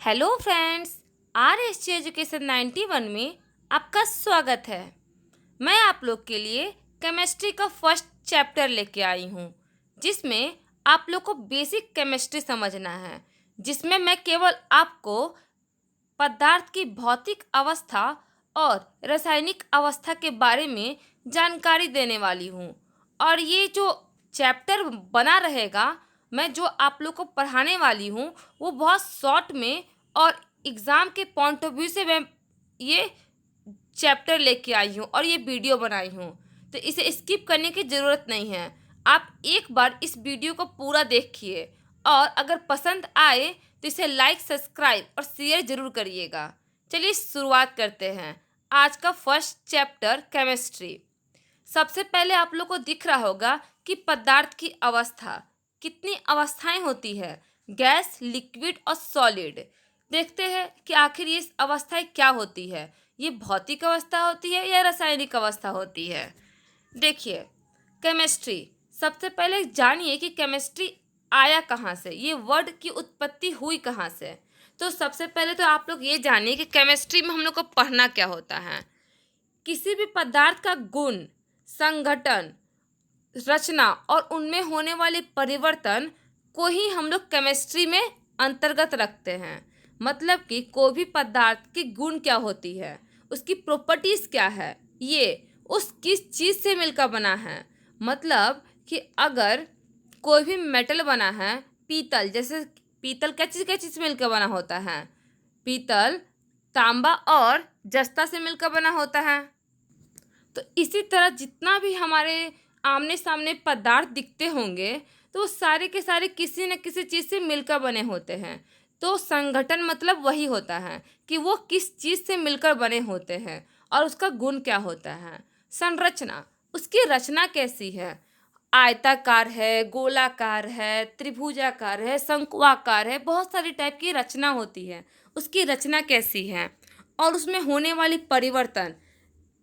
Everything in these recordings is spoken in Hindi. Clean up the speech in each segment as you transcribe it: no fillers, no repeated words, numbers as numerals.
हेलो फ्रेंड्स, RSG एजुकेशन 91 में आपका स्वागत है। मैं आप लोग के लिए केमिस्ट्री का फर्स्ट चैप्टर लेके आई हूँ, जिसमें आप लोग को बेसिक केमिस्ट्री समझना है, जिसमें मैं केवल आपको पदार्थ की भौतिक अवस्था और रासायनिक अवस्था के बारे में जानकारी देने वाली हूँ। और ये जो चैप्टर बना रहेगा, मैं जो आप लोग को पढ़ाने वाली हूँ वो बहुत शॉर्ट में और एग्ज़ाम के पॉइंट ऑफ व्यू से मैं ये चैप्टर लेके आई हूँ और ये वीडियो बनाई हूँ। तो इसे स्किप करने की ज़रूरत नहीं है। आप एक बार इस वीडियो को पूरा देखिए और अगर पसंद आए तो इसे लाइक, सब्सक्राइब और शेयर ज़रूर करिएगा। चलिए शुरुआत करते हैं। आज का फर्स्ट चैप्टर केमिस्ट्री। सबसे पहले आप लोग को दिख रहा होगा कि पदार्थ की अवस्था, कितनी अवस्थाएं होती है, गैस, लिक्विड और सॉलिड। देखते हैं कि आखिर ये अवस्थाएं क्या होती है। ये भौतिक अवस्था होती है या रासायनिक अवस्था होती है। देखिए, केमिस्ट्री। सबसे पहले जानिए कि केमिस्ट्री आया कहाँ से, ये वर्ड की उत्पत्ति हुई कहाँ से। तो सबसे पहले तो आप लोग ये जानिए कि केमिस्ट्री में हम लोग को पढ़ना क्या होता है। किसी भी पदार्थ का गुण, संगठन, रचना और उनमें होने वाले परिवर्तन को ही हम लोग केमिस्ट्री में अंतर्गत रखते हैं। मतलब कि कोई भी पदार्थ की गुण क्या होती है, उसकी प्रॉपर्टीज क्या है, ये उस किस चीज़ से मिलकर बना है। मतलब कि अगर कोई भी मेटल बना है, पीतल, जैसे पीतल क्या चीज़ से मिलकर बना होता है, पीतल तांबा और जस्ता से मिलकर बना होता है। तो इसी तरह जितना भी हमारे आमने सामने पदार्थ दिखते होंगे, तो वो सारे के सारे किसी न किसी चीज़ से मिलकर बने होते हैं। तो संगठन मतलब वही होता है कि वो किस चीज़ से मिलकर बने होते हैं और उसका गुण क्या होता है। संरचना, उसकी रचना कैसी है, आयताकार है, गोलाकार है, त्रिभुजाकार है, शंक्वाकार है, बहुत सारी टाइप की रचना होती है। उसकी रचना कैसी है और उसमें होने वाली परिवर्तन,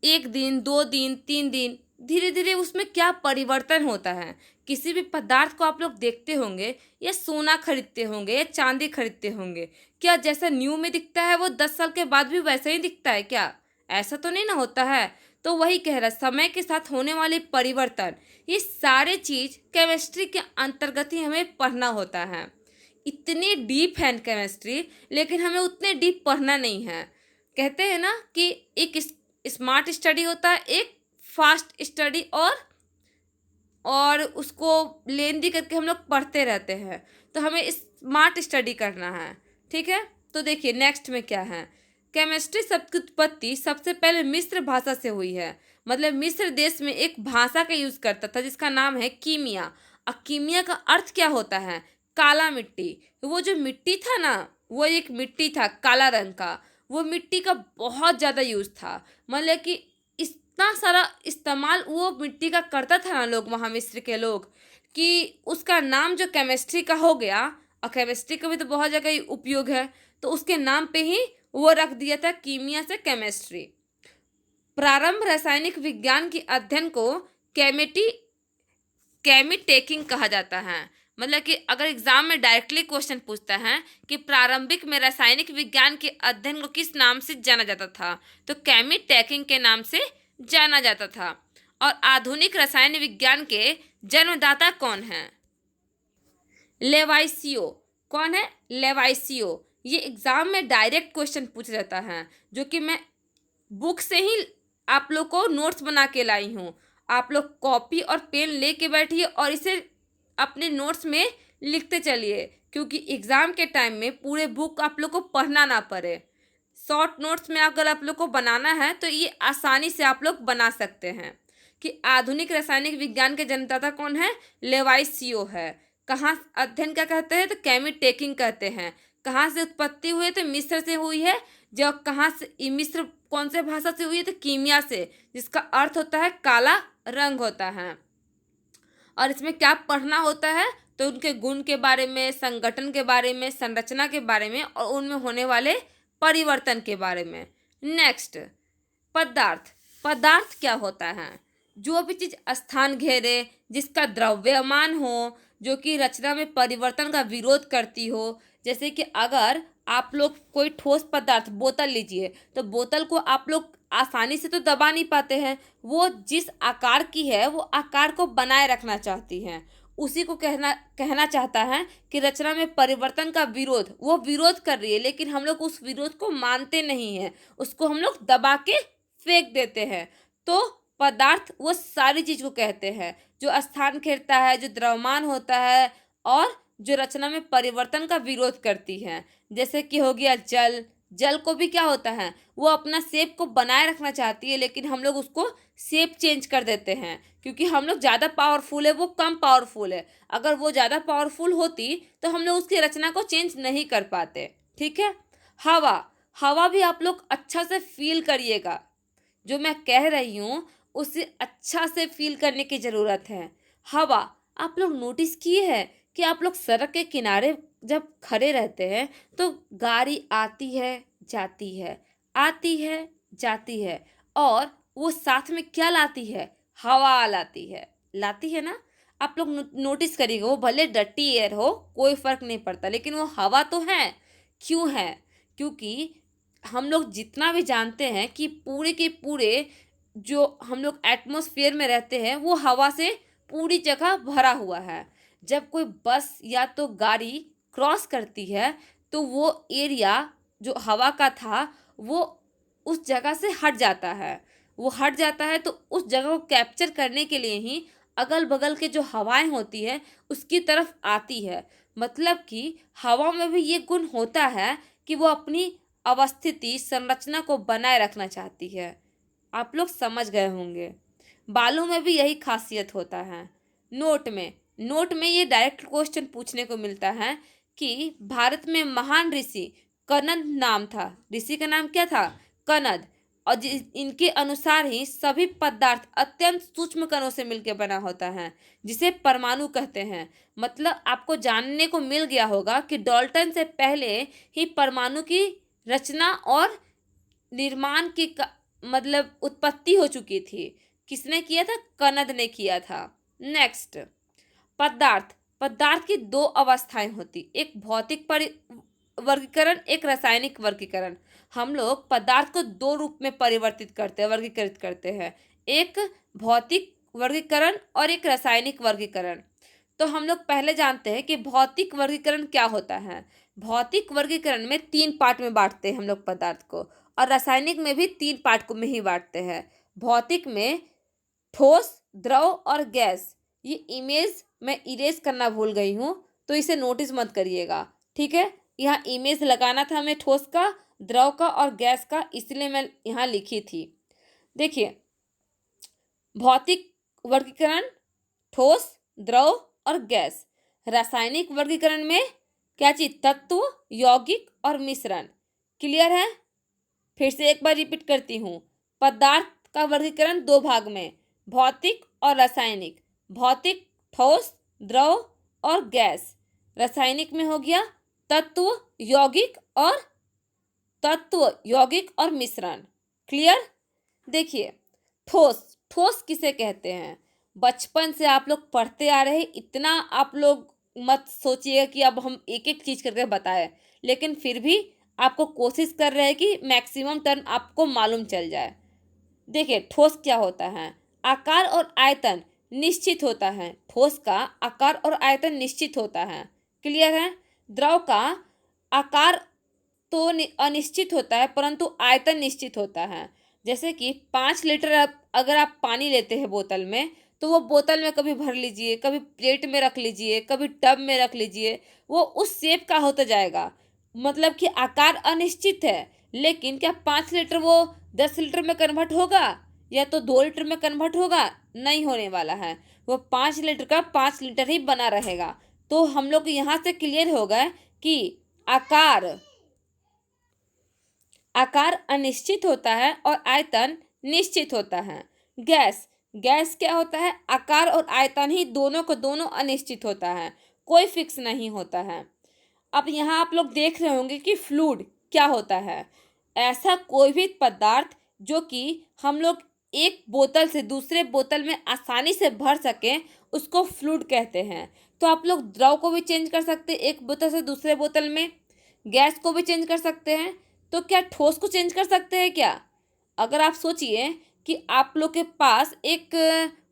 एक दिन, 2 दिन, 3 दिन, धीरे धीरे उसमें क्या परिवर्तन होता है। किसी भी पदार्थ को आप लोग देखते होंगे या सोना खरीदते होंगे या चांदी खरीदते होंगे, क्या जैसा न्यू में दिखता है वो 10 साल के बाद भी वैसा ही दिखता है क्या? ऐसा तो नहीं ना होता है। तो वही कह रहा, समय के साथ होने वाले परिवर्तन, ये सारे चीज़ केमिस्ट्री के अंतर्गत ही हमें पढ़ना होता है। इतनी डीप है केमिस्ट्री, लेकिन हमें उतने डीप पढ़ना नहीं है। कहते हैं ना कि एक स्मार्ट स्टडी होता है, एक फास्ट स्टडी, और उसको लेंदी करके हम लोग पढ़ते रहते हैं। तो हमें स्मार्ट स्टडी करना है, ठीक है। तो देखिए नेक्स्ट में क्या है। केमिस्ट्री शब्द की उत्पत्ति सबसे पहले मिस्र भाषा से हुई है। मतलब मिस्र देश में एक भाषा का यूज़ करता था जिसका नाम है कीमिया। और कीमिया का अर्थ क्या होता है? काला मिट्टी। वो जो मिट्टी था ना, वो एक मिट्टी था काला रंग का, वो मिट्टी का बहुत ज़्यादा यूज़ था। मतलब कि इतना सारा इस्तेमाल वो मिट्टी का करता था ना लोग, वहाँ मिस्र के लोग, कि उसका नाम जो केमिस्ट्री का हो गया। और केमिस्ट्री का भी तो बहुत जगह उपयोग है, तो उसके नाम पे ही वो रख दिया था कीमिया से केमिस्ट्री। प्रारंभ रासायनिक विज्ञान के अध्ययन को केमिटी केमिटेकिंग कहा जाता है। मतलब कि अगर एग्जाम में डायरेक्टली क्वेश्चन पूछता है कि प्रारंभिक में रासायनिक विज्ञान के अध्ययन को किस नाम से जाना जाता था, तो केमिटेकिंग के नाम से जाना जाता था। और आधुनिक रसायन विज्ञान के जन्मदाता कौन है? लेवाइसियो। कौन है? लेवाइसियो। ये एग्जाम में डायरेक्ट क्वेश्चन पूछा जाता है, जो कि मैं बुक से ही आप लोग को नोट्स बना के लाई हूँ। आप लोग कॉपी और पेन लेके बैठिए और इसे अपने नोट्स में लिखते चलिए, क्योंकि एग्ज़ाम के टाइम में पूरे बुक आप लोग को पढ़ना ना पड़े। शॉर्ट नोट्स में अगर आप लोग को बनाना है तो ये आसानी से आप लोग बना सकते हैं। कि आधुनिक रासायनिक विज्ञान के जन्मदाता कौन है? लेवाइसियो है। कहाँ अध्ययन क्या कहते हैं? तो केमिटेकिंग कहते हैं। कहाँ से उत्पत्ति हुई? तो मिस्र से हुई है। जो कहाँ से, मिस्र कौन से भाषा से हुई है? तो कीमिया से, जिसका अर्थ होता है काला रंग होता है। और इसमें क्या पढ़ना होता है? तो उनके गुण के बारे में, संगठन के बारे में, संरचना के बारे में और उनमें होने वाले परिवर्तन के बारे में। नेक्स्ट, पदार्थ। पदार्थ क्या होता है? जो भी चीज़ स्थान घेरे, जिसका द्रव्यमान हो, जो कि रचना में परिवर्तन का विरोध करती हो, जैसे कि अगर आप लोग कोई ठोस पदार्थ बोतल लीजिए, तो बोतल को आप लोग आसानी से तो दबा नहीं पाते हैं, वो जिस आकार की है वो आकार को बनाए रखना चाहती हैं। उसी को कहना कहना चाहता है कि रचना में परिवर्तन का विरोध, वो विरोध कर रही है लेकिन हम लोग उस विरोध को मानते नहीं हैं, उसको हम लोग दबा के फेंक देते हैं। तो पदार्थ वो सारी चीज को कहते हैं जो स्थान घेरता है, जो द्रव्यमान होता है और जो रचना में परिवर्तन का विरोध करती है। जैसे कि हो गया जल, जल को भी क्या होता है, वो अपना शेप को बनाए रखना चाहती है लेकिन हम लोग उसको शेप चेंज कर देते हैं क्योंकि हम लोग ज़्यादा पावरफुल है, वो कम पावरफुल है। अगर वो ज़्यादा पावरफुल होती तो हम लोग उसकी रचना को चेंज नहीं कर पाते। ठीक है। हवा, हवा भी आप लोग अच्छा से फील करिएगा, जो मैं कह रही हूँ उसे अच्छा से फील करने की ज़रूरत है। हवा, आप लोग नोटिस किए हैं कि आप लोग सड़क के किनारे जब खड़े रहते हैं तो गाड़ी आती है जाती है, आती है जाती है, और वो साथ में क्या लाती है, हवा लाती है ना। आप लोग नोटिस करिएगा, वो भले डर्टी एयर हो कोई फर्क नहीं पड़ता लेकिन वो हवा तो है। क्यों है? क्योंकि हम लोग जितना भी जानते हैं कि पूरे के पूरे जो हम लोग एटमॉस्फेयर में रहते हैं वो हवा से पूरी जगह भरा हुआ है। जब कोई बस या तो गाड़ी क्रॉस करती है तो वो एरिया जो हवा का था वो उस जगह से हट जाता है। वो हट जाता है तो उस जगह को कैप्चर करने के लिए ही अगल बगल के जो हवाएं होती है उसकी तरफ आती है। मतलब कि हवा में भी ये गुण होता है कि वो अपनी अवस्थिति संरचना को बनाए रखना चाहती है। आप लोग समझ गए होंगे। बालों में भी यही खासियत होता है। नोट में ये डायरेक्ट क्वेश्चन पूछने को मिलता है कि भारत में महान ऋषि कनद नाम था। ऋषि का नाम क्या था? कनद। और इनके अनुसार ही सभी पदार्थ अत्यंत सूक्ष्म कणों से मिलकर बना होता है जिसे परमाणु कहते हैं। मतलब आपको जानने को मिल गया होगा कि डाल्टन से पहले ही परमाणु की रचना और निर्माण की मतलब उत्पत्ति हो चुकी थी। किसने किया था? कनद ने किया था। नेक्स्ट, पदार्थ की दो अवस्थाएं होती, एक भौतिक वर्गीकरण, एक रासायनिक वर्गीकरण। हम लोग पदार्थ को दो रूप में वर्गीकृत करते हैं, एक भौतिक वर्गीकरण और एक रासायनिक वर्गीकरण। तो हम लोग पहले जानते हैं कि भौतिक वर्गीकरण क्या होता है। भौतिक वर्गीकरण में 3 पार्ट में बांटते हैं हम लोग पदार्थ को, और रासायनिक में भी 3 पार्ट में ही बांटते हैं। भौतिक में ठोस, द्रव और गैस। ये इमेज मैं इरेज करना भूल गई हूँ तो इसे नोटिस मत करिएगा, ठीक है। यहाँ इमेज लगाना था हमें ठोस का, द्रव का और गैस का, इसलिए मैं यहाँ लिखी थी। देखिए, भौतिक वर्गीकरण ठोस, द्रव और गैस। रासायनिक वर्गीकरण में क्या चीज? तत्व, यौगिक और मिश्रण। क्लियर है? फिर से एक बार रिपीट करती हूँ। पदार्थ का वर्गीकरण 2 भाग में, भौतिक और रासायनिक। भौतिक ठोस, द्रव और गैस। रासायनिक में हो गया तत्व, यौगिक और मिश्रण। क्लियर? देखिए, ठोस किसे कहते हैं? बचपन से आप लोग पढ़ते आ रहे, इतना आप लोग मत सोचिएगा कि अब हम एक एक चीज करके बताएं, लेकिन फिर भी आपको कोशिश कर रहे हैं कि मैक्सिमम टर्म आपको मालूम चल जाए। देखिए, ठोस क्या होता है? आकार और आयतन निश्चित होता है। ठोस का आकार और आयतन निश्चित होता है। क्लियर है? द्रव का आकार तो अनिश्चित होता है परंतु आयतन निश्चित होता है। जैसे कि 5 लीटर अगर आप पानी लेते हैं बोतल में, तो वो बोतल में कभी भर लीजिए, कभी प्लेट में रख लीजिए, कभी टब में रख लीजिए, वो उस शेप का होता जाएगा। मतलब कि आकार अनिश्चित है, लेकिन क्या 5 लीटर वो 10 लीटर में कन्वर्ट होगा या तो 2 लीटर में कन्वर्ट होगा? नहीं होने वाला है। वो 5 लीटर का 5 लीटर ही बना रहेगा। तो हम लोग यहाँ से क्लियर हो गए कि आकार अनिश्चित होता है और आयतन निश्चित होता है। गैस क्या होता है? आकार और आयतन ही दोनों को दोनों अनिश्चित होता है, कोई फिक्स नहीं होता है। अब यहाँ आप लोग देख रहे होंगे कि फ्लूइड क्या होता है। ऐसा कोई भी पदार्थ जो कि हम लोग एक बोतल से दूसरे बोतल में आसानी से भर सकें, उसको फ्लूइड कहते हैं। तो आप लोग द्रव को भी चेंज कर सकते हैं एक बोतल से दूसरे बोतल में, गैस को भी चेंज कर सकते हैं, तो क्या ठोस को चेंज कर सकते हैं क्या? अगर आप सोचिए कि आप लोग के पास एक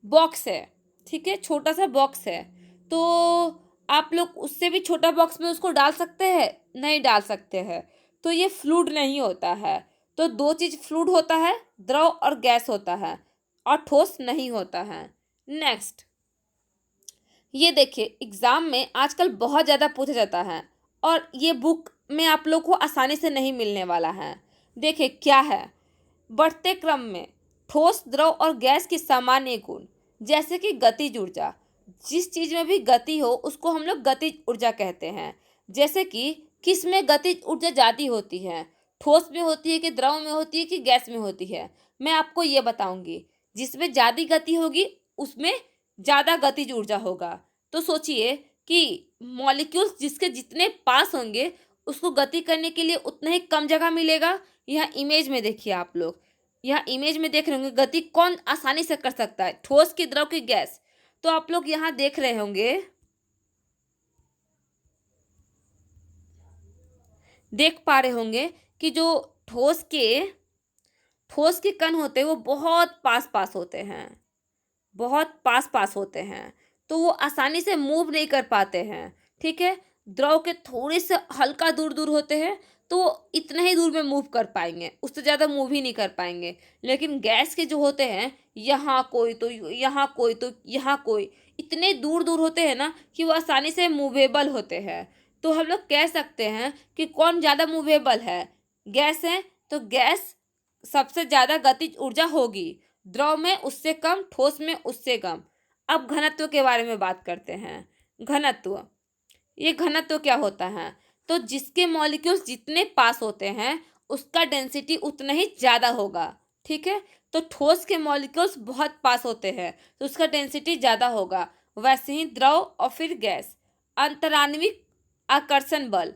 बॉक्स है, ठीक है, छोटा सा बॉक्स है, तो आप लोग उससे भी छोटा बॉक्स में उसको डाल सकते हैं? नहीं डाल सकते हैं। तो ये फ्लूइड नहीं होता है। तो दो चीज़ फ्लूइड होता है, द्रव और गैस होता है, और ठोस नहीं होता है। नेक्स्ट, ये देखिए एग्जाम में आजकल बहुत ज़्यादा पूछा जाता है, और ये बुक में आप लोग को आसानी से नहीं मिलने वाला है। देखिए क्या है, बढ़ते क्रम में ठोस, द्रव और गैस की सामान्य गुण, जैसे कि गतिज ऊर्जा। जिस चीज में भी गति हो उसको हम लोग गतिज ऊर्जा कहते हैं। जैसे कि किस में गतिज ऊर्जा ज़्यादा होती है, ठोस में होती है कि द्रव में होती है कि गैस में होती है? मैं आपको ये बताऊंगी। जिसमें ज़्यादा गति होगी उसमें ज़्यादा गतिज ऊर्जा होगा। तो सोचिए कि मॉलिक्यूल्स जिसके जितने पास होंगे उसको गति करने के लिए उतना ही कम जगह मिलेगा। यहाँ इमेज में देखिए आप लोग, यहाँ इमेज में देख रहे होंगे गति कौन आसानी से कर सकता है, ठोस की, द्रव की, गैस? तो आप लोग यहाँ देख रहे होंगे, देख पा रहे होंगे कि जो ठोस के ठोस के कण होते हैं वो बहुत पास पास होते हैं, बहुत पास पास होते हैं, तो वो आसानी से मूव नहीं कर पाते हैं। ठीक है, द्रव के थोड़े से हल्का दूर दूर होते हैं, तो वो इतने ही दूर में मूव कर पाएंगे, उससे ज़्यादा मूव ही नहीं कर पाएंगे। लेकिन गैस के जो होते हैं, यहाँ कोई तो यहाँ कोई तो यहाँ कोई, इतने दूर दूर होते हैं ना कि वो आसानी से मूवेबल होते हैं। तो हम लोग कह सकते हैं कि कौन ज़्यादा मूवेबल है, गैस है। तो गैस सबसे ज़्यादा गतिज ऊर्जा होगी, द्रव में उससे कम, ठोस में उससे कम। अब घनत्व के बारे में बात करते हैं। घनत्व, ये घनत्व क्या होता है? तो जिसके मॉलिक्यूल्स जितने पास होते हैं उसका डेंसिटी उतना ही ज़्यादा होगा। ठीक है, तो ठोस के मॉलिक्यूल्स बहुत पास होते हैं तो उसका डेंसिटी ज़्यादा होगा। वैसे ही द्रव और फिर गैस। अंतराण्विक आकर्षण बल,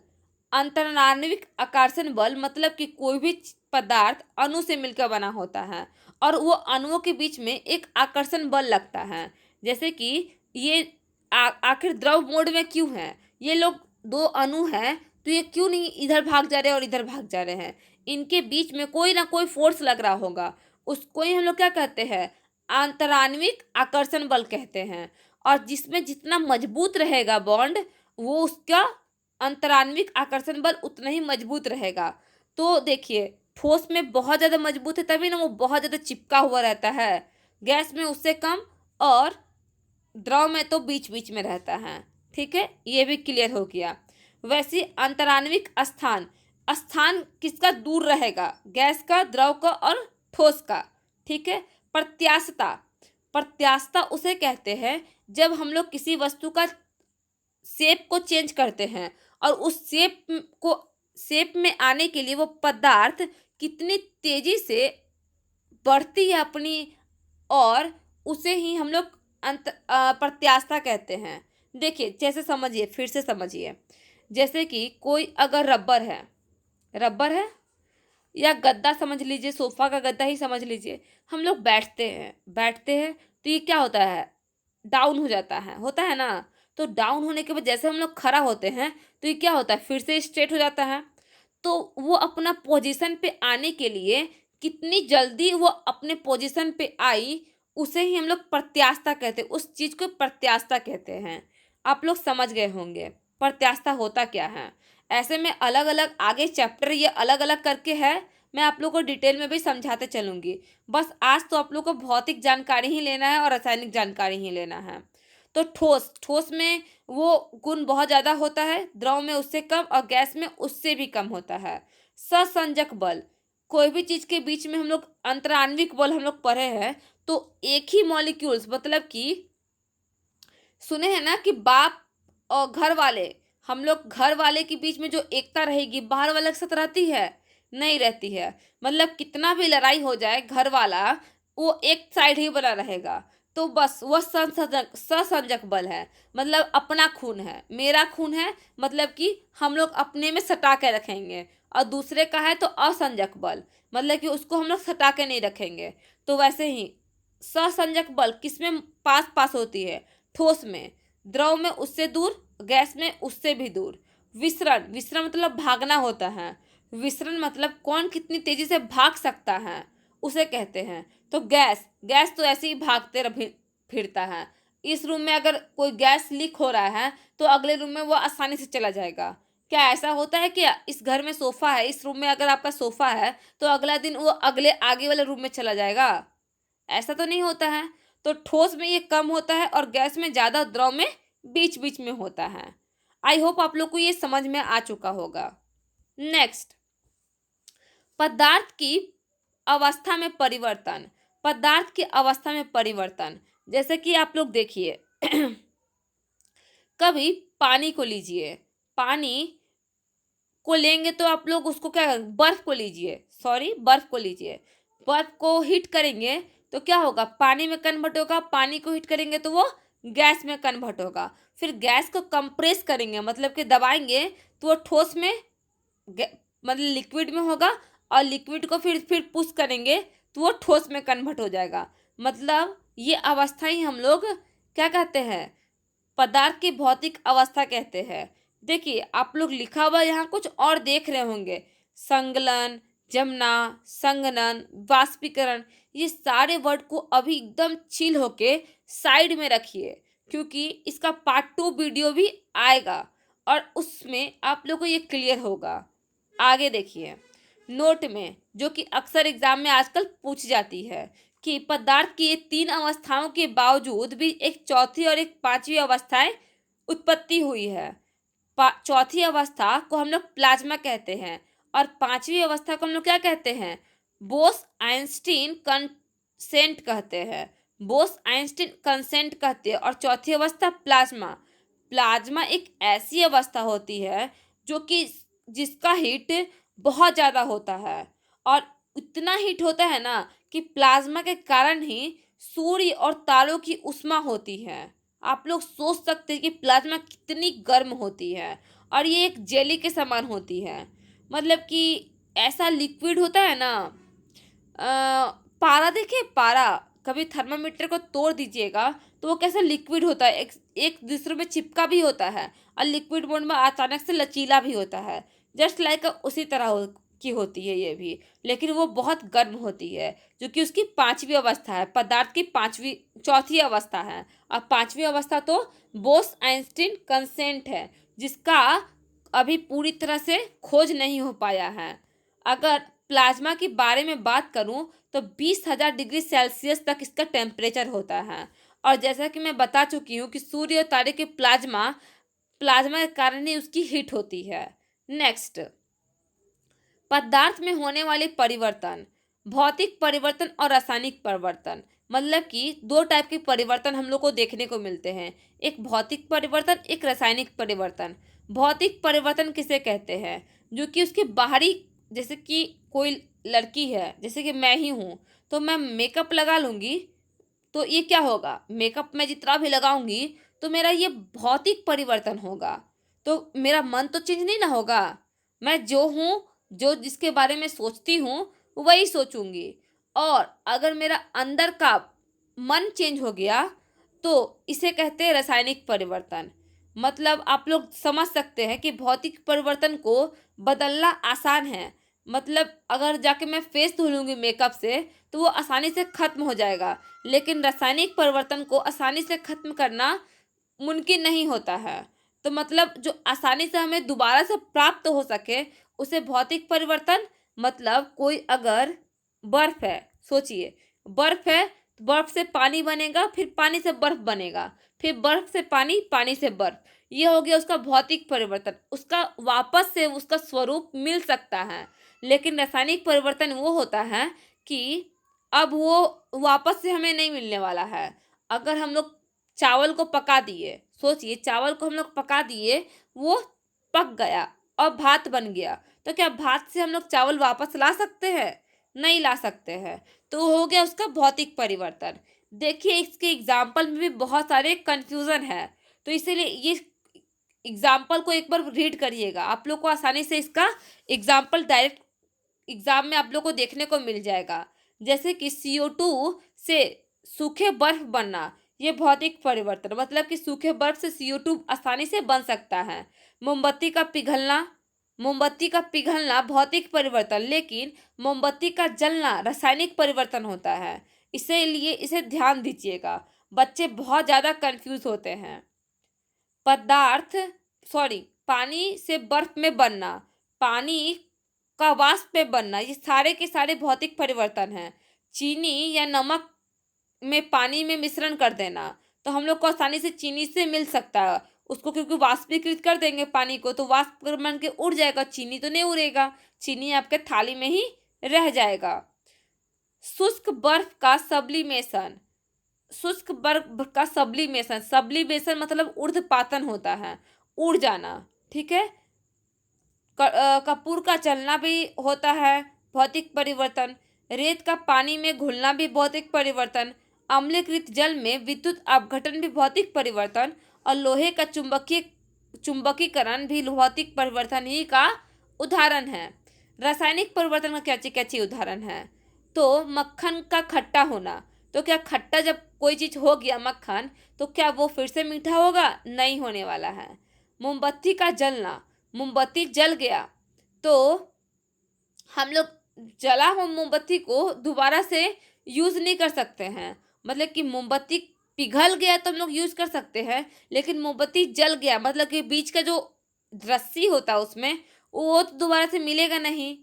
अंतराण्विक आकर्षण बल मतलब कि कोई भी पदार्थ अणु से मिलकर बना होता है और वो अणुओं के बीच में एक आकर्षण बल लगता है। जैसे कि ये आखिर द्रव मोड में क्यों है, ये लोग दो अणु हैं, तो ये क्यों नहीं इधर भाग जा रहे हैं और इधर भाग जा रहे हैं? इनके बीच में कोई ना कोई फोर्स लग रहा होगा, उसको ही हम लोग क्या कहते हैं, अंतराण्विक आकर्षण बल कहते हैं। और जिसमें जितना मजबूत रहेगा बॉन्ड, वो उसका अंतराण्विक आकर्षण बल उतना ही मजबूत रहेगा। तो देखिए ठोस में बहुत ज़्यादा मजबूत है तभी ना वो बहुत ज़्यादा चिपका हुआ रहता है, गैस में उससे कम, और द्रव में तो बीच बीच में रहता है। ठीक है, ये भी क्लियर हो गया। वैसे अंतराण्विक स्थान, स्थान किसका दूर रहेगा, गैस का, द्रव का और ठोस का। ठीक है, प्रत्यास्थता, प्रत्यास्थता उसे कहते हैं जब हम लोग किसी वस्तु का शेप को चेंज करते हैं और उस शेप में आने के लिए वो पदार्थ कितनी तेजी से बढ़ती है अपनी, और उसे ही हम लोग प्रत्यास्थता कहते हैं। देखिए जैसे समझिए, फिर से समझिए, जैसे कि कोई अगर रबर है, रबर है या गद्दा समझ लीजिए, सोफा का गद्दा ही समझ लीजिए, हम लोग बैठते हैं तो ये क्या होता है, डाउन हो जाता है, होता है ना? तो डाउन होने के बाद जैसे हम लोग खड़ा होते हैं तो ये क्या होता है, फिर से स्ट्रेट हो जाता है। तो वो अपना पोजीशन पे आने के लिए कितनी जल्दी वो अपने पोजीशन पे आई, उसे ही हम लोग प्रत्यास्थता कहते हैं, उस चीज़ को प्रत्यास्थता कहते हैं। आप लोग समझ गए होंगे प्रत्यास्थता होता क्या है। ऐसे में अलग अलग आगे चैप्टर ये अलग अलग करके है, मैं आप लोग को डिटेल में भी समझाते चलूँगी। बस आज तो आप लोग को भौतिक जानकारी ही लेना है और रासायनिक जानकारी ही लेना है। तो ठोस, ठोस में वो गुण बहुत ज़्यादा होता है, द्रव में उससे कम और गैस में उससे भी कम होता है। सहसंजक बल, कोई भी चीज़ के बीच में हम लोग अंतराण्विक बल हम लोग पढ़े हैं, तो एक ही मॉलिक्यूल्स मतलब कि सुने हैं ना कि बाप और घर वाले, हम लोग घर वाले के बीच में जो एकता रहेगी बाहर वाले के साथ रहती है, नहीं रहती है। मतलब कितना भी लड़ाई हो जाए घर वाला वो एक साइड ही बना रहेगा। तो बस वह संसंजक ससंजक बल है, मतलब अपना खून है, मेरा खून है, मतलब कि हम लोग अपने में सटा के रखेंगे, और दूसरे का है तो असंजक बल, मतलब कि उसको हम लोग सटा के नहीं रखेंगे। तो वैसे ही ससंजक बल किसमें पास पास होती है, ठोस में, द्रव में उससे दूर, गैस में उससे भी दूर। विसरण, विसरण मतलब भागना होता है। विसरण मतलब कौन कितनी तेजी से भाग सकता है, उसे कहते हैं। तो गैस, गैस तो ऐसे ही भागते फिरता है। इस रूम में अगर कोई गैस लीक हो रहा है तो अगले रूम में वो आसानी से चला जाएगा। क्या ऐसा होता है कि इस घर में सोफा है, इस रूम में अगर आपका सोफा है तो अगला दिन वो अगले आगे वाले रूम में चला जाएगा? ऐसा तो नहीं होता है। तो ठोस में ये कम होता है और गैस में ज़्यादा, द्रव में बीच बीच में होता है। आई होप आप लोग को ये समझ में आ चुका होगा। नेक्स्ट, पदार्थ की अवस्था में परिवर्तन। पदार्थ की अवस्था में परिवर्तन, जैसे कि आप लोग देखिए कभी पानी को लीजिए, पानी को लेंगे तो आप लोग उसको क्या, बर्फ को लीजिए, सॉरी बर्फ को लीजिए, बर्फ को हीट करेंगे तो क्या होगा, पानी में कन्वर्ट होगा। पानी को हीट करेंगे तो वो गैस में कन्वर्ट होगा। फिर गैस को कंप्रेस करेंगे, मतलब कि दबाएंगे तो वो ठोस में मतलब लिक्विड में होगा। और लिक्विड को फिर पुश करेंगे तो वो ठोस में कन्वर्ट हो जाएगा। मतलब ये अवस्था ही हम लोग क्या कहते हैं, पदार्थ की भौतिक अवस्था कहते हैं। देखिए आप लोग लिखा हुआ यहाँ कुछ और देख रहे होंगे, संगलन, जमना, संघनन, वाष्पीकरण। ये सारे वर्ड को अभी एकदम चिल होके साइड में रखिए, क्योंकि इसका पार्ट 2 वीडियो भी आएगा और उसमें आप लोगों को ये क्लियर होगा। आगे देखिए, नोट में जो कि अक्सर एग्जाम में आजकल पूछ जाती है कि पदार्थ की ये 3 अवस्थाओं के बावजूद भी एक चौथी और एक पांचवी अवस्थाएं उत्पत्ति हुई है। चौथी अवस्था को हम लोग प्लाज्मा कहते हैं और पांचवी अवस्था को हम लोग क्या कहते हैं, बोस आइंस्टीन कंसेंट कहते हैं। बोस आइंस्टीन कंसेंट कहते हैं। और चौथी अवस्था प्लाज्मा। प्लाज्मा एक ऐसी अवस्था होती है जो कि जिसका हीट बहुत ज़्यादा होता है और इतना हीट होता है ना कि प्लाज्मा के कारण ही सूर्य और तारों की ऊष्मा होती है। आप लोग सोच सकते हैं कि प्लाज्मा कितनी गर्म होती है और ये एक जेली के समान होती है। मतलब कि ऐसा लिक्विड होता है ना, पारा देखिए, पारा कभी थर्मामीटर को तोड़ दीजिएगा तो वो कैसे लिक्विड होता है, एक एक दूसरे में चिपका भी होता है और लिक्विड मोड में अचानक से लचीला भी होता है। जस्ट लाइक उसी तरह की होती है ये भी, लेकिन वो बहुत गर्म होती है, जो कि उसकी पांचवी अवस्था है। पदार्थ की पांचवी, चौथी अवस्था है। और पांचवी अवस्था तो बोस आइंस्टीन कंसेंट है, जिसका अभी पूरी तरह से खोज नहीं हो पाया है। अगर प्लाज्मा के बारे में बात करूं तो 20,000 डिग्री सेल्सियस तक इसका टेम्परेचर होता है। और जैसा कि मैं बता चुकी हूँ कि सूर्य और तारे के प्लाज्मा प्लाज्मा के कारण ही उसकी हीट होती है। नेक्स्ट, पदार्थ में होने वाले परिवर्तन, भौतिक परिवर्तन और रासायनिक परिवर्तन। मतलब कि 2 टाइप के परिवर्तन हम लोग को देखने को मिलते हैं, एक भौतिक परिवर्तन, एक रासायनिक परिवर्तन। भौतिक परिवर्तन किसे कहते हैं, जो कि उसके बाहरी, जैसे कि कोई लड़की है, जैसे कि मैं ही हूँ, तो मैं मेकअप लगा लूँगी तो ये क्या होगा, मेकअप में जितना भी लगाऊंगी तो मेरा ये भौतिक परिवर्तन होगा। तो मेरा मन तो चेंज नहीं ना होगा। मैं जो हूँ, जो जिसके बारे में सोचती हूँ वही सोचूंगी। और अगर मेरा अंदर का मन चेंज हो गया तो इसे कहते हैं रासायनिक परिवर्तन। मतलब आप लोग समझ सकते हैं कि भौतिक परिवर्तन को बदलना आसान है। मतलब अगर जाके मैं फेस धो लूँगी मेकअप से तो वो आसानी से खत्म हो जाएगा, लेकिन रासायनिक परिवर्तन को आसानी से खत्म करना मुमकिन नहीं होता है। तो मतलब जो आसानी से हमें दोबारा से प्राप्त हो सके उसे भौतिक परिवर्तन। मतलब कोई अगर बर्फ है, सोचिए बर्फ है तो बर्फ से पानी बनेगा, फिर पानी से बर्फ बनेगा, फिर बर्फ से पानी, पानी से बर्फ। ये हो गया उसका भौतिक परिवर्तन। उसका वापस से उसका स्वरूप मिल सकता है। लेकिन रासायनिक परिवर्तन वो होता है कि अब वो वापस से हमें नहीं मिलने वाला है। अगर हम लोग चावल को पका दिए, सोचिए चावल को हम लोग पका दिए, वो पक गया और भात बन गया, तो क्या भात से हम लोग चावल वापस ला सकते हैं? नहीं ला सकते हैं। तो हो गया उसका भौतिक परिवर्तन। देखिए इसके एग्जाम्पल में भी बहुत सारे कंफ्यूजन है, तो इसीलिए ये एग्जाम्पल को एक बार रीड करिएगा, आप लोग को आसानी से इसका एग्जाम्पल डायरेक्ट एग्जाम में आप लोग को देखने को मिल जाएगा। जैसे कि CO2 से सूखे बर्फ बनना, ये भौतिक परिवर्तन। मतलब कि सूखे बर्फ से CO2 आसानी से बन सकता है। मोमबत्ती का पिघलना भौतिक परिवर्तन, लेकिन मोमबत्ती का जलना रासायनिक परिवर्तन होता है। इसीलिए इसे ध्यान दीजिएगा, बच्चे बहुत ज़्यादा कंफ्यूज होते हैं। पानी से बर्फ में बनना, पानी का वाष्प में बनना, ये सारे के सारे भौतिक परिवर्तन हैं। चीनी या नमक में पानी में मिश्रण कर देना, तो हम लोग को आसानी से चीनी से मिल सकता है उसको, क्योंकि वाष्पीकृत कर देंगे पानी को तो वाष्प बन के उड़ जाएगा, चीनी तो नहीं उड़ेगा, चीनी आपके थाली में ही रह जाएगा। शुष्क बर्फ का सब्लिमेशन मतलब ऊर्ध्वपातन होता है, उड़ जाना, ठीक है। कपूर का चलना भी होता है भौतिक परिवर्तन। रेत का पानी में घुलना भी भौतिक परिवर्तन। अम्लीकृत जल में विद्युत अपघटन भी भौतिक परिवर्तन। और लोहे का चुंबकीकरण भी भौतिक परिवर्तन ही का उदाहरण है। रासायनिक परिवर्तन का क्या क्या उदाहरण है? तो मक्खन का खट्टा होना, तो क्या खट्टा जब कोई चीज हो गया मक्खन, तो क्या वो फिर से मीठा होगा? नहीं होने वाला है। मोमबत्ती का जलना, मोमबत्ती जल गया तो हम लोग जला हुआ मोमबत्ती को दोबारा से यूज नहीं कर सकते हैं। मतलब कि मोमबत्ती पिघल गया तो हम लोग यूज कर सकते हैं, लेकिन मोमबत्ती जल गया मतलब कि बीच का जो रस्सी होता है उसमें वो तो दोबारा से मिलेगा नहीं।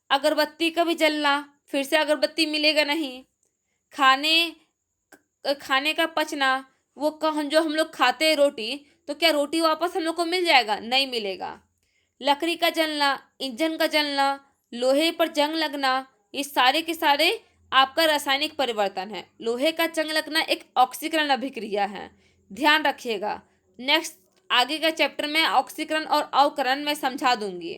अगरबत्ती का भी जलना, फिर से अगरबत्ती मिलेगा नहीं। खाने का पचना, जो हम लोग खाते हैं रोटी, तो क्या रोटी वापस हम लोग को मिल जाएगा? नहीं मिलेगा। लकड़ी का जलना, इंजन का जलना, लोहे पर जंग लगना, ये सारे के सारे आपका रासायनिक परिवर्तन है। लोहे का जंग लगना एक ऑक्सीकरण अभिक्रिया है, ध्यान रखिएगा। नेक्स्ट आगे का चैप्टर में ऑक्सीकरण और अवकरण में समझा दूंगी।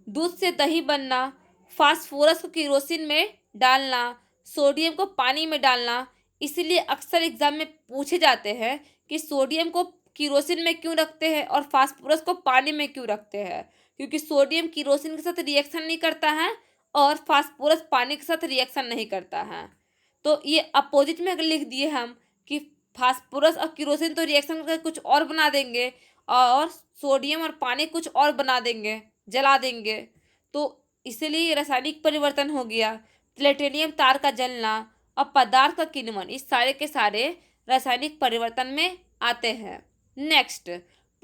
दूध से दही बनना, फास्फोरस को केरोसिन में डालना, सोडियम को पानी में डालना। इसीलिए अक्सर एग्जाम में पूछे जाते हैं कि सोडियम को केरोसिन में क्यों रखते हैं और फास्फोरस को पानी में क्यों रखते हैं, क्योंकि सोडियम केरोसिन के साथ रिएक्शन नहीं करता है और फास्फोरस पानी के साथ रिएक्शन नहीं करता है। तो ये अपोजिट में अगर लिख दिए हम कि फास्फोरस और केरोसिन तो रिएक्शन करके कुछ और बना देंगे और सोडियम और पानी कुछ और बना देंगे, जला देंगे, तो इसीलिए रासायनिक परिवर्तन हो गया। प्लेटिनियम तार का जलना और पदार्थ का किण्वन, इस सारे के सारे रासायनिक परिवर्तन में आते हैं। नेक्स्ट,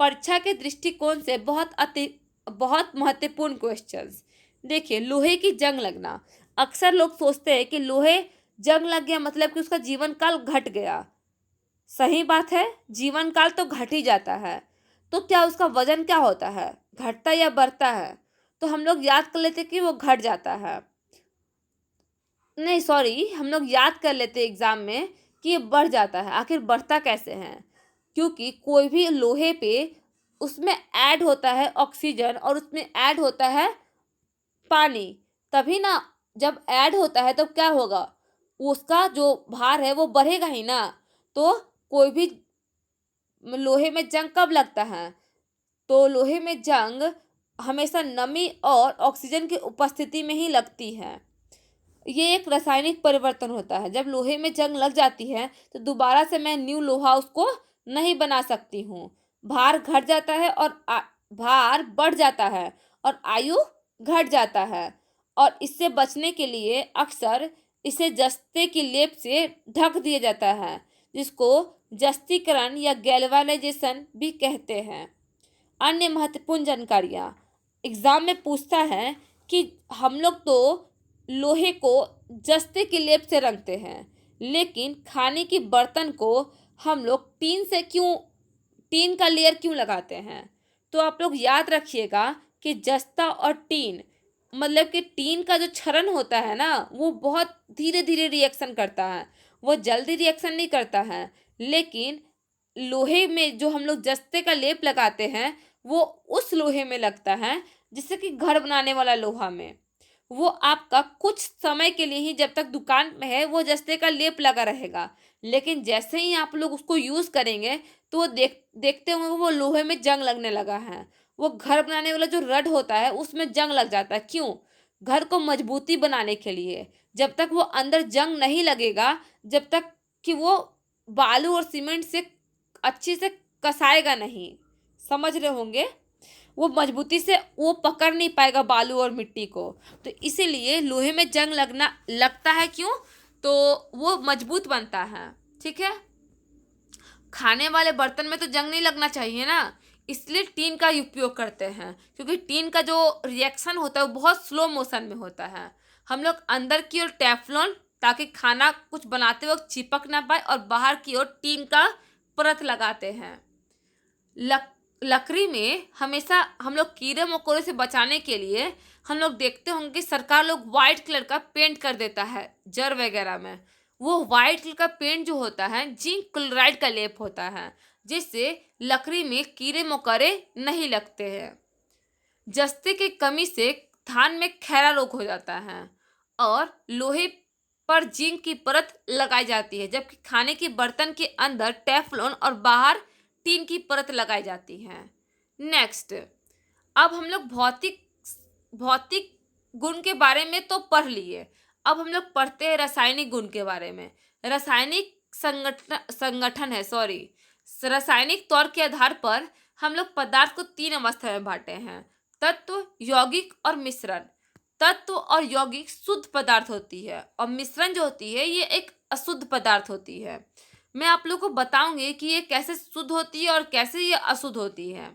परीक्षा के दृष्टिकोण से बहुत महत्वपूर्ण क्वेश्चंस। देखिए, लोहे की जंग लगना। अक्सर लोग सोचते हैं कि लोहे जंग लग गया मतलब कि उसका जीवन काल घट गया। सही बात है, जीवन काल तो घट ही जाता है। तो क्या उसका वजन क्या होता है, घटता या बढ़ता है? तो हम लोग याद कर लेते कि वो घट जाता है। नहीं सॉरी, हम लोग याद कर लेते एग्जाम में कि ये बढ़ जाता है। आखिर बढ़ता कैसे है? क्योंकि कोई भी लोहे पे उसमें ऐड होता है ऑक्सीजन और उसमें ऐड होता है पानी, तभी ना जब ऐड होता है तो क्या होगा, उसका जो भार है वो बढ़ेगा ही ना। तो कोई भी लोहे में जंग कब लगता है? तो लोहे में जंग हमेशा नमी और ऑक्सीजन की उपस्थिति में ही लगती है। ये एक रासायनिक परिवर्तन होता है। जब लोहे में जंग लग जाती है तो दोबारा से मैं न्यू लोहा उसको नहीं बना सकती हूँ। भार घट जाता है और भार बढ़ जाता है और आयु घट जाता है। और इससे बचने के लिए अक्सर इसे जस्ते की लेप से ढक दिया जाता है, जिसको जस्तीकरण या गैल्वेनाइजेशन भी कहते हैं। अन्य महत्वपूर्ण जानकारियाँ एग्जाम में पूछता है कि हम लोग तो लोहे को जस्ते की लेप से रंगते हैं, लेकिन खाने की बर्तन को हम लोग टीन का लेयर क्यों लगाते हैं? तो आप लोग याद रखिएगा कि जस्ता और टीन, मतलब कि टीन का जो क्षरण होता है ना, वो बहुत धीरे धीरे रिएक्शन करता है, वो जल्दी रिएक्शन नहीं करता है। लेकिन लोहे में जो हम लोग जस्ते का लेप लगाते हैं वो उस लोहे में लगता है, जैसे कि घर बनाने वाला लोहा में, वो आपका कुछ समय के लिए ही, जब तक दुकान में है वो जस्ते का लेप लगा रहेगा। लेकिन जैसे ही आप लोग उसको यूज़ करेंगे तो वो देखते होंगे वो लोहे में जंग लगने लगा है। वो घर बनाने वाला जो रड होता है उसमें जंग लग जाता है। क्यों? घर को मजबूती बनाने के लिए। जब तक वो अंदर जंग नहीं लगेगा, जब तक कि वो बालू और सीमेंट से अच्छे से कसाएगा नहीं। समझ रहे होंगे? वो मजबूती से वो पकड़ नहीं पाएगा बालू और मिट्टी को। तो इसीलिए लोहे में जंग लगता है क्यों? तो वो मजबूत बनता है। ठीक है। खाने वाले बर्तन में तो जंग नहीं लगना चाहिए ना, इसलिए टीन का उपयोग करते हैं, क्योंकि टीन का जो रिएक्शन होता है वो बहुत स्लो मोशन में होता है। हम लोग अंदर की ओर टेफ्लॉन, ताकि खाना कुछ बनाते वक्त चिपक ना पाए, और बाहर की ओर टीन का परत लगाते हैं। लकड़ी में हमेशा हम लोग कीड़े मकोड़े से बचाने के लिए हम लोग देखते होंगे कि सरकार लोग वाइट कलर का पेंट कर देता है जर वगैरह में। वो वाइट कलर का पेंट जो होता है जिंक क्लोराइड का लेप होता है, जिससे लकड़ी में कीड़े मकोड़े नहीं लगते हैं। जस्ते की कमी से धान में खैरा रोग हो जाता है, और लोहे पर जिंक की परत लगाई जाती है, जबकि खाने के बर्तन के अंदर टेफ्लॉन और बाहर टीन की परत लगाई जाती है। नेक्स्ट, अब हम लोग भौतिक भौतिक गुण के बारे में तो पढ़ लिए। अब हम लोग पढ़ते हैं रासायनिक गुण के बारे में। रासायनिक संगठन है, सॉरी, रासायनिक तौर के आधार पर हम लोग पदार्थ को 3 अवस्था में बांटे हैं: तत्व, यौगिक और मिश्रण। तत्व और यौगिक शुद्ध पदार्थ होती है, और मिश्रण जो होती है ये एक अशुद्ध पदार्थ होती है। मैं आप लोग को बताऊंगी कि ये कैसे शुद्ध होती है और कैसे ये अशुद्ध होती है।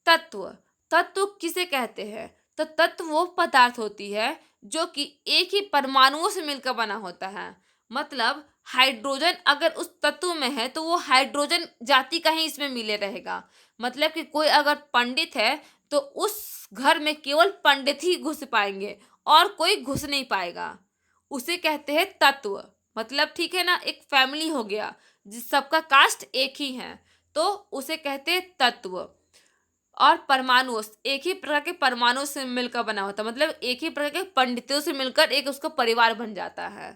तत्व, तत्व किसे कहते हैं? तो तत्व वो पदार्थ होती है जो कि एक ही परमाणुओं से मिलकर बना होता है। मतलब हाइड्रोजन अगर उस तत्व में है तो वो हाइड्रोजन जाति का ही इसमें मिले रहेगा। मतलब कि कोई अगर पंडित है तो उस घर में केवल पंडित ही घुस पाएंगे और कोई घुस नहीं पाएगा। उसे कहते हैं तत्व। मतलब ठीक है ना, एक फैमिली हो गया जिस सबका कास्ट एक ही है, तो उसे कहते हैं तत्व। और परमाणु एक ही प्रकार के परमाणु से मिलकर बना होता है, मतलब एक ही प्रकार के पंडितों से मिलकर एक उसका परिवार बन जाता है।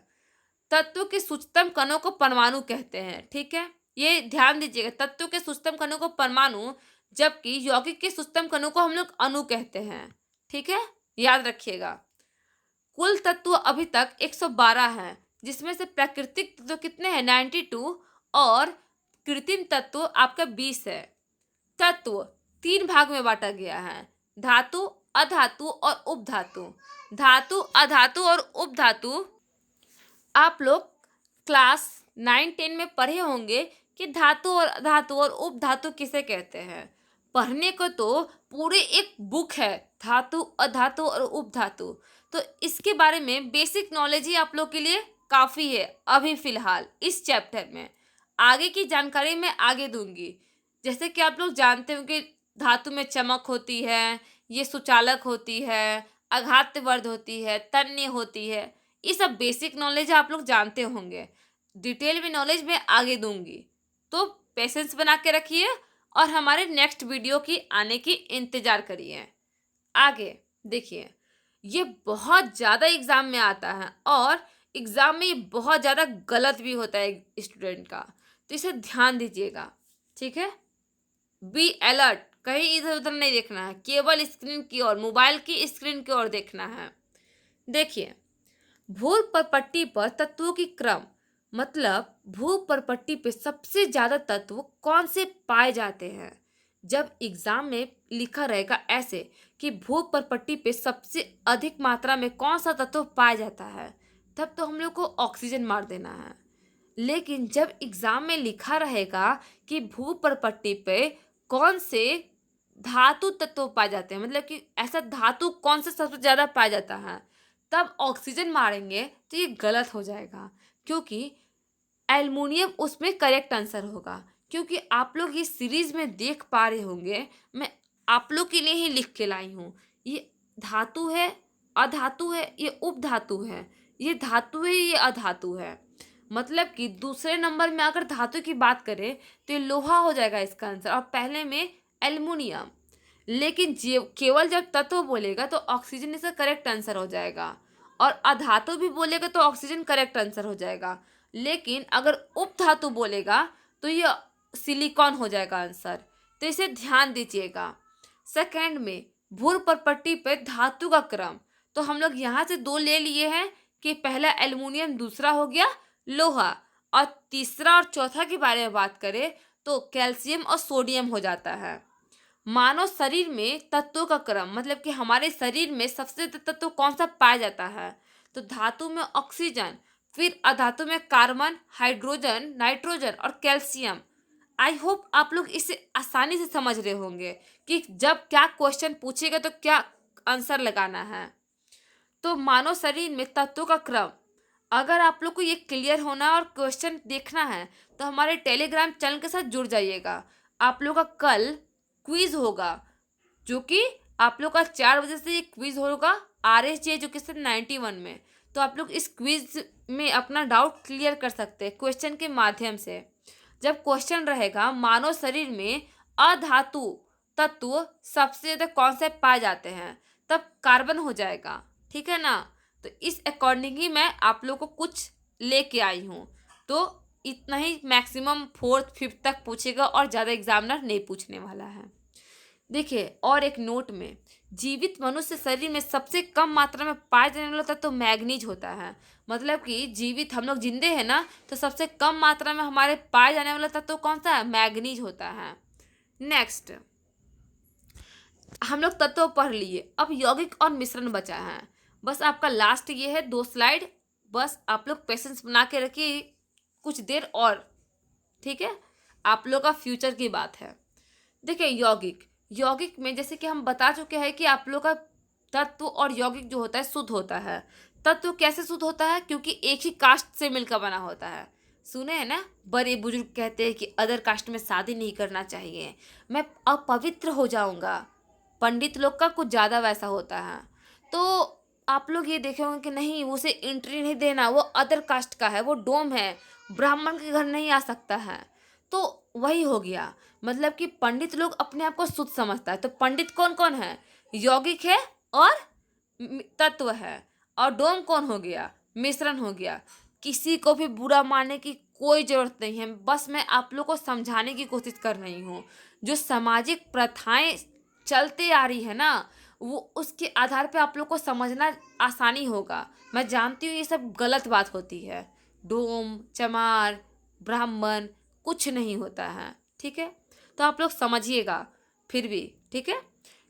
तत्व के सूक्ष्मतम कणों को परमाणु कहते हैं। ठीक है, ये ध्यान दीजिएगा, तत्व के सूक्ष्मतम कणों को परमाणु, जबकि यौगिक के सूक्ष्मतम कणों को हम लोग अणु कहते हैं। ठीक है, याद रखिएगा। कुल तत्व अभी तक 112 हैं, जिसमें से प्राकृतिक तत्व कितने हैं? 92, और कृत्रिम तत्व आपका 20 है। तत्व 3 भाग में बांटा गया है: धातु, अधातु और उपधातु। धातु, अधातु और उपधातु आप लोग क्लास 9-10 में पढ़े होंगे कि धातु और अधातु और उपधातु किसे कहते हैं। पढ़ने को तो पूरे एक बुक है, धातु, अधातु और उपधातु। तो इसके बारे में बेसिक नॉलेज ही आप लोग के लिए काफ़ी है अभी फ़िलहाल इस चैप्टर में। आगे की जानकारी मैं आगे दूंगी। जैसे कि आप लोग जानते हो कि धातु में चमक होती है, ये सुचालक होती है, आघात्यवर्ध होती है, तन्य होती है। ये सब बेसिक नॉलेज आप लोग जानते होंगे। डिटेल में नॉलेज मैं आगे दूंगी, तो पेशेंस बना के रखिए और हमारे नेक्स्ट वीडियो की आने की इंतज़ार करिए। आगे देखिए, ये बहुत ज़्यादा एग्ज़ाम में आता है, और एग्ज़ाम में ये बहुत ज़्यादा गलत भी होता है स्टूडेंट का, तो इसे ध्यान दीजिएगा। ठीक है, बी अलर्ट, कहीं इधर उधर नहीं देखना है, केवल स्क्रीन की ओर, मोबाइल की स्क्रीन की ओर देखना है। देखिए, भू परपट्टी पर तत्वों की क्रम, मतलब भू परपट्टी पे सबसे ज्यादा तत्व कौन से पाए जाते हैं। जब एग्जाम में लिखा रहेगा ऐसे कि भू परपट्टी पे सबसे अधिक मात्रा में कौन सा तत्व पाया जाता है, तब तो हम लोग को ऑक्सीजन मार देना है। लेकिन जब एग्जाम में लिखा रहेगा कि भू परपट्टी पे कौन से धातु तत्व पाए जाते हैं, मतलब कि ऐसा धातु कौन सा सबसे ज़्यादा पाया जाता है, तब ऑक्सीजन मारेंगे तो ये गलत हो जाएगा, क्योंकि एल्युमिनियम उसमें करेक्ट आंसर होगा। क्योंकि आप लोग ये सीरीज में देख पा रहे होंगे, मैं आप लोग के लिए ही लिख के लाई हूँ। ये धातु है, अधातु है, ये उपधातु है, ये धातु है, ये अधातु है। मतलब कि दूसरे नंबर में अगर धातु की बात करें तो ये लोहा हो जाएगा इसका आंसर, और पहले में एल्युमिनियम। लेकिन केवल जब तत्व बोलेगा तो ऑक्सीजन इसका करेक्ट आंसर हो जाएगा, और अधातु भी बोलेगा तो ऑक्सीजन करेक्ट आंसर हो जाएगा। लेकिन अगर उपधातु बोलेगा तो ये सिलिकॉन हो जाएगा आंसर। तो इसे ध्यान दीजिएगा। सेकंड में भूर परपट्टी पे धातु का क्रम, तो हम लोग यहाँ से 2 ले लिए हैं कि पहला एल्युमिनियम, दूसरा हो गया लोहा, और तीसरा और चौथा के बारे में बात करें तो कैल्शियम और सोडियम हो जाता है। मानव शरीर में तत्वों का क्रम, मतलब कि हमारे शरीर में सबसे ज़्यादा तत्व कौन सा पाया जाता है? तो धातु में ऑक्सीजन, फिर अधातु में कार्बन, हाइड्रोजन, नाइट्रोजन और कैल्शियम। आई होप आप लोग इसे आसानी से समझ रहे होंगे कि जब क्या क्वेश्चन पूछेगा तो क्या आंसर लगाना है। तो मानव शरीर में तत्वों का क्रम, अगर आप लोग को ये क्लियर होना और क्वेश्चन देखना है तो हमारे टेलीग्राम चैनल के साथ जुड़ जाइएगा। आप लोग का कल क्विज होगा, जो कि आप लोग का 4 बजे से ये क्विज होगा RSG एजुकेशन 91 में। तो आप लोग इस क्विज में अपना डाउट क्लियर कर सकते हैं क्वेश्चन के माध्यम से। जब क्वेश्चन रहेगा मानव शरीर में अधातु तत्व सबसे ज़्यादा कौन से पाए जाते हैं, तब कार्बन हो जाएगा, ठीक है ना। तो इस अकॉर्डिंग ही मैं आप लोग को कुछ लेके आई हूँ। तो इतना ही मैक्सिमम 4th 5th तक पूछेगा और ज़्यादा एग्जामिनर नहीं पूछने वाला है। देखिए और एक नोट में, जीवित मनुष्य शरीर में सबसे कम मात्रा में पाया जाने वाला तत्व तो मैग्नीज होता है। मतलब कि जीवित हम लोग जिंदे हैं ना, तो सबसे कम मात्रा में हमारे पाए जाने वाला तत्व तो कौन सा है? मैग्नीज होता है। नेक्स्ट हम लोग तत्व पढ़ लिए, अब यौगिक और मिश्रण बचा है। बस आपका लास्ट ये है 2 स्लाइड, बस आप लोग पेशेंस बना के रखिए कुछ देर और, ठीक है। आप लोग का फ्यूचर की बात है। देखिए यौगिक में जैसे कि हम बता चुके हैं कि आप लोग का तत्व और यौगिक जो होता है शुद्ध होता है। तत्व कैसे शुद्ध होता है? क्योंकि एक ही कास्ट से मिलकर बना होता है। सुने हैं ना, बड़े बुजुर्ग कहते हैं कि अदर कास्ट में शादी नहीं करना चाहिए, मैं अपवित्र हो जाऊंगा। पंडित लोग का कुछ ज़्यादा वैसा होता है। तो आप लोग ये देखे होंगे कि नहीं, उसे एंट्री नहीं देना, वो अदर कास्ट का है, वो डोम है, ब्राह्मण के घर नहीं आ सकता है। तो वही हो गया, मतलब कि पंडित लोग अपने आप को शुद्ध समझता है। तो पंडित कौन कौन है? यौगिक है और तत्व है। और डोम कौन हो गया? मिश्रण हो गया। किसी को भी बुरा मानने की कोई ज़रूरत नहीं है, बस मैं आप लोग को समझाने की कोशिश कर रही हूँ। जो सामाजिक प्रथाएं चलते आ रही है ना, वो उसके आधार पे आप लोग को समझना आसानी होगा। मैं जानती हूँ ये सब गलत बात होती है, डोम चमार ब्राह्मण कुछ नहीं होता है, ठीक है। तो आप लोग समझिएगा फिर भी, ठीक है,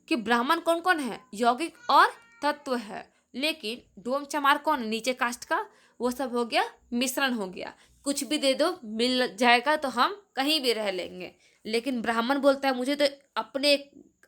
कि ब्राह्मण कौन कौन है? यौगिक और तत्व है। लेकिन डोम चमार कौन? नीचे कास्ट का, वो सब हो गया मिश्रण हो गया। कुछ भी दे दो मिल जाएगा तो हम कहीं भी रह लेंगे। लेकिन ब्राह्मण बोलता है मुझे तो अपने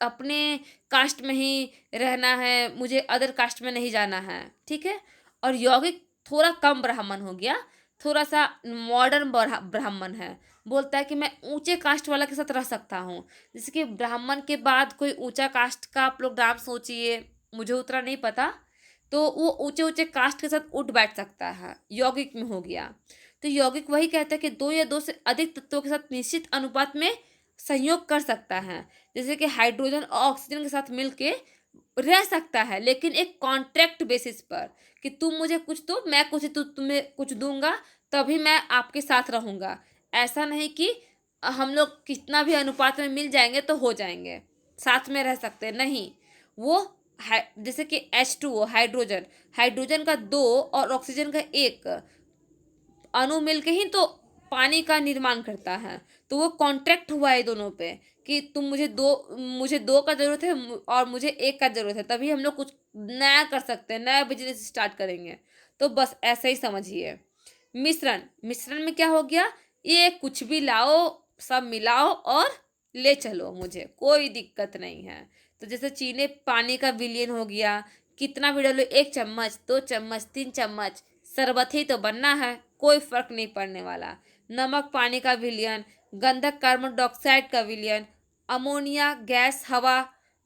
अपने कास्ट में ही रहना है, मुझे अदर कास्ट में नहीं जाना है, ठीक है। और यौगिक थोड़ा कम ब्राह्मण हो गया, थोड़ा सा मॉडर्न ब्राह्मण है, बोलता है कि मैं ऊंचे कास्ट वाला के साथ रह सकता हूँ। जैसे कि ब्राह्मण के बाद कोई ऊंचा कास्ट का आप लोग नाम सोचिए, मुझे उतना नहीं पता, तो वो ऊंचे ऊंचे कास्ट के साथ उठ बैठ सकता है, यौगिक में हो गया। तो यौगिक वही कहता है कि 2 या 2 से अधिक तत्वों के साथ निश्चित अनुपात में संयोग कर सकता है। जैसे कि हाइड्रोजन और ऑक्सीजन के साथ मिलके रह सकता है, लेकिन एक कॉन्ट्रैक्ट बेसिस पर, कि तुम मुझे कुछ दो, मैं कुछ तुम्हें कुछ दूंगा, तभी मैं आपके साथ रहूंगा। ऐसा नहीं कि हम लोग कितना भी अनुपात में मिल जाएंगे तो हो जाएंगे, साथ में रह सकते हैं, नहीं। वो जैसे कि H2O हाइड्रोजन, हाइड्रोजन का 2 और ऑक्सीजन का 1 अणु मिलके ही तो पानी का निर्माण करता है। तो वो कॉन्ट्रैक्ट हुआ है दोनों पे कि तुम मुझे दो का ज़रूरत है और मुझे 1 का ज़रूरत है, तभी हम लोग कुछ नया कर सकते हैं, नया बिजनेस स्टार्ट करेंगे। तो बस ऐसा ही समझिए। मिश्रण में क्या हो गया? ये कुछ भी लाओ, सब मिलाओ और ले चलो, मुझे कोई दिक्कत नहीं है। तो जैसे चीनी पानी का विलयन हो गया, कितना भी डालो, 1 चम्मच 2 चम्मच 3 चम्मच, शरबत ही तो बनना है, कोई फर्क नहीं पड़ने वाला। नमक पानी का विलयन, गंधक कार्बन डाइऑक्साइड का विलयन, अमोनिया गैस हवा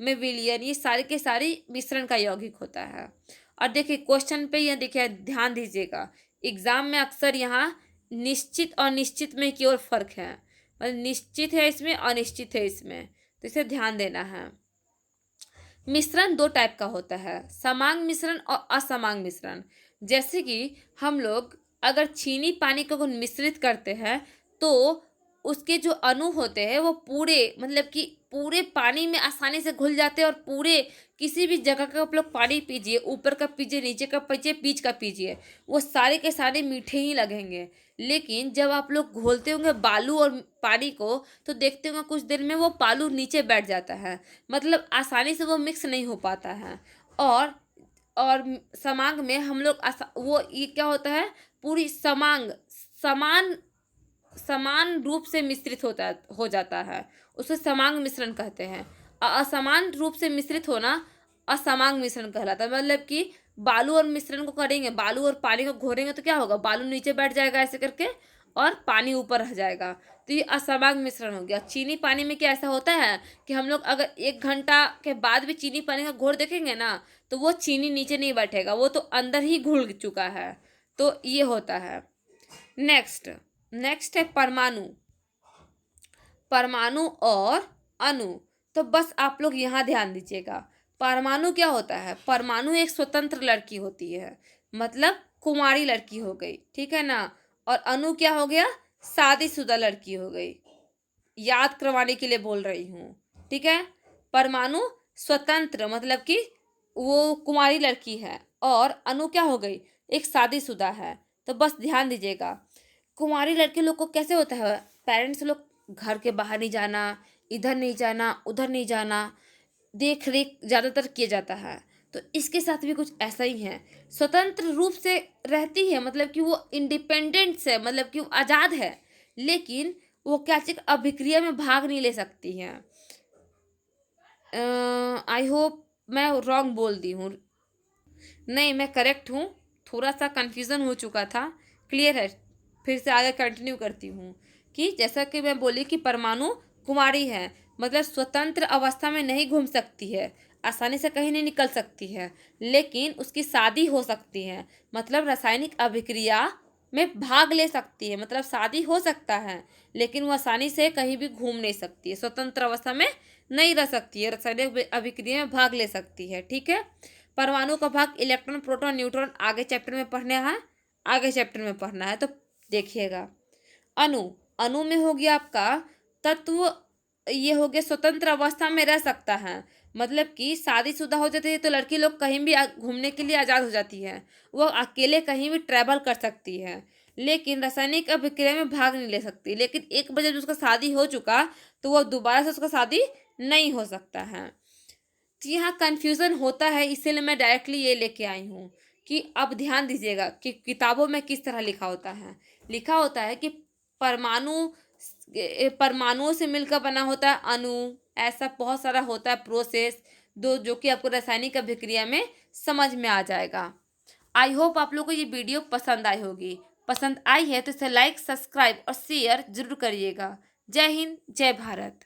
में विलयन, ये सारे के सारी मिश्रण का यौगिक होता है। और देखिए क्वेश्चन पे ये देखिए ध्यान दीजिएगा, एग्जाम में अक्सर यहाँ निश्चित और निश्चित में की ओर फर्क है, मतलब निश्चित है इसमें, अनिश्चित है इसमें, तो इसे ध्यान देना है। मिश्रण 2 टाइप का होता है, समांग मिश्रण और असमांग मिश्रण। जैसे कि हम लोग अगर चीनी पानी को मिश्रित करते हैं तो उसके जो अणु होते हैं वो पूरे मतलब कि पूरे पानी में आसानी से घुल जाते हैं और पूरे किसी भी जगह का आप लोग पानी पीजिए, ऊपर का पीजिए, नीचे का पीजिए, बीच का पीजिए, वो सारे के सारे मीठे ही लगेंगे। लेकिन जब आप लोग घोलते होंगे बालू और पानी को, तो देखते होंगे कुछ देर में वो बालू नीचे बैठ जाता है, मतलब आसानी से वो मिक्स नहीं हो पाता है। और और समांग में हम लोग वो ये क्या होता है, पूरी समांग समान समान रूप से मिश्रित हो जाता है, उसे समांग मिश्रण कहते हैं। असमान रूप से मिश्रित होना असमांग मिश्रण कहलाता है। मतलब कि बालू और मिश्रण को करेंगे, बालू और पानी को घोरेंगे तो क्या होगा, बालू नीचे बैठ जाएगा ऐसे करके और पानी ऊपर रह जाएगा, तो ये असमांग मिश्रण हो गया। चीनी पानी में क्या ऐसा होता है कि हम लोग अगर 1 घंटा के बाद भी चीनी पानी का घोर देखेंगे ना, तो वो चीनी नीचे नहीं बैठेगा, वो तो अंदर ही घुल चुका है। तो ये होता है। नेक्स्ट नेक्स्ट है परमाणु। परमाणु और अणु। तो बस आप लोग यहाँ ध्यान दीजिएगा। परमाणु क्या होता है, परमाणु एक स्वतंत्र लड़की होती है, मतलब कुंवारी लड़की हो गई, ठीक है ना। और अणु क्या हो गया, शादीशुदा लड़की हो गई। याद करवाने के लिए बोल रही हूँ, ठीक है। परमाणु स्वतंत्र मतलब कि वो कुंवारी लड़की है, और अनु क्या हो गई, एक शादीशुदा है। तो बस ध्यान दीजिएगा। कुंवारी लड़के लोग को कैसे होता है, पेरेंट्स लोग घर के बाहर नहीं जाना, इधर नहीं जाना, उधर नहीं जाना, देख रेख ज़्यादातर किया जाता है। तो इसके साथ भी कुछ ऐसा ही है, स्वतंत्र रूप से रहती है, मतलब कि वो इंडिपेंडेंट है, मतलब कि वो आज़ाद है, लेकिन वो क्या चीज अभिक्रिया में भाग नहीं ले सकती हैं। आई होप मैं रॉन्ग बोल दी हूँ। नहीं, मैं करेक्ट हूँ। थोड़ा सा कन्फ्यूज़न हो चुका था, क्लियर है। फिर से आगे कंटिन्यू करती हूँ कि जैसा कि मैं बोली कि परमाणु कुमारी है, मतलब स्वतंत्र अवस्था में नहीं घूम सकती है, आसानी से कहीं नहीं निकल सकती है, लेकिन उसकी शादी हो सकती है, मतलब रासायनिक अभिक्रिया में भाग ले सकती है, मतलब शादी हो सकता है, लेकिन वो आसानी से कहीं भी घूम नहीं सकती है, स्वतंत्र अवस्था में नहीं रह सकती है, रासायनिक अभिक्रिया में भाग ले सकती है, ठीक है। परमाणु का भाग इलेक्ट्रॉन, प्रोटॉन, न्यूट्रॉन आगे चैप्टर में पढ़ना है, आगे चैप्टर में पढ़ना है, तो देखिएगा। अणु, अणु में हो गया आपका तत्व, ये हो गया स्वतंत्र अवस्था में रह सकता है, मतलब कि शादीशुदा हो जाती है तो लड़की लोग कहीं भी घूमने के लिए आज़ाद हो जाती है, वो अकेले कहीं भी ट्रैवल कर सकती है, लेकिन रासायनिक अभिक्रिया में भाग नहीं ले सकती। लेकिन एक बार जब उसका शादी हो चुका तो वह दोबारा से उसका शादी नहीं हो सकता है। तो यहाँ कन्फ्यूज़न होता है, इसीलिए मैं डायरेक्टली ये लेके आई हूँ कि अब ध्यान दीजिएगा कि किताबों में किस तरह लिखा होता है। लिखा होता है कि परमाणु परमाणुओं से मिलकर बना होता है अणु, ऐसा बहुत सारा होता है प्रोसेस, दो जो कि आपको रासायनिक अभिक्रिया में समझ में आ जाएगा। आई होप आप लोगों को ये वीडियो पसंद आई होगी। पसंद आई है तो इसे लाइक, सब्सक्राइब और शेयर जरूर करिएगा। जय हिंद, जय भारत।